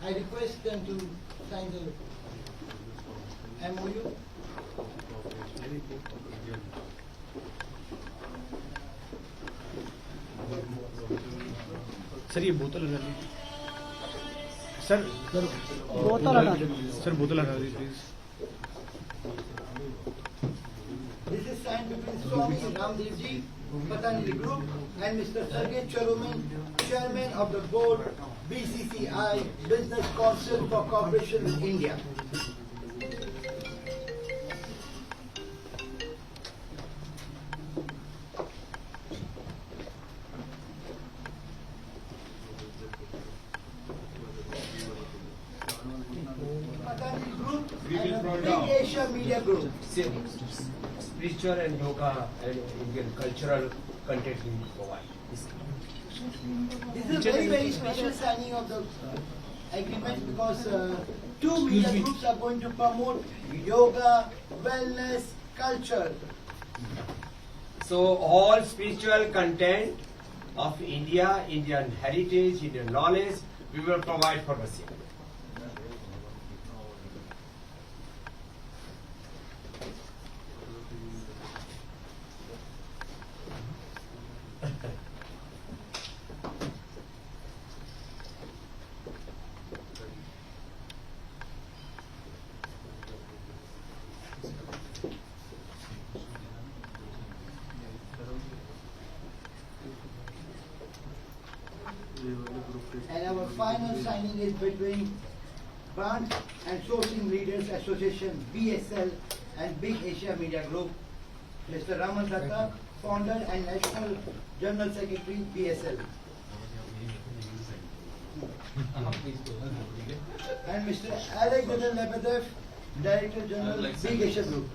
I request them to sign the MOU. Sir ये बोतल हटा दीजिए सर बोतल हटा दीजिए सर बोतल हटा दीजिए please This is signed between Swami Ramdev Ji, Patanjali Group, and Mr. Sergey Charuman, Chairman of the Board, BCCI, Business Council for Cooperation with India. Patanjali Group and Big Asia Media Group. Spiritual and yoga and Indian cultural content we provide. This is a very, very special signing of the agreement because two media groups are going to promote yoga, wellness, culture. So all spiritual content of India, Indian heritage, Indian knowledge, we will provide for the same. And our final signing is between Brand and Sourcing Leaders Association, BSL, and Big Asia Media Group. Mr. Raman Datta, founder and National General Secretary, BSL. And Mr. Alexander Lebedev, Director General, Big Asia Group.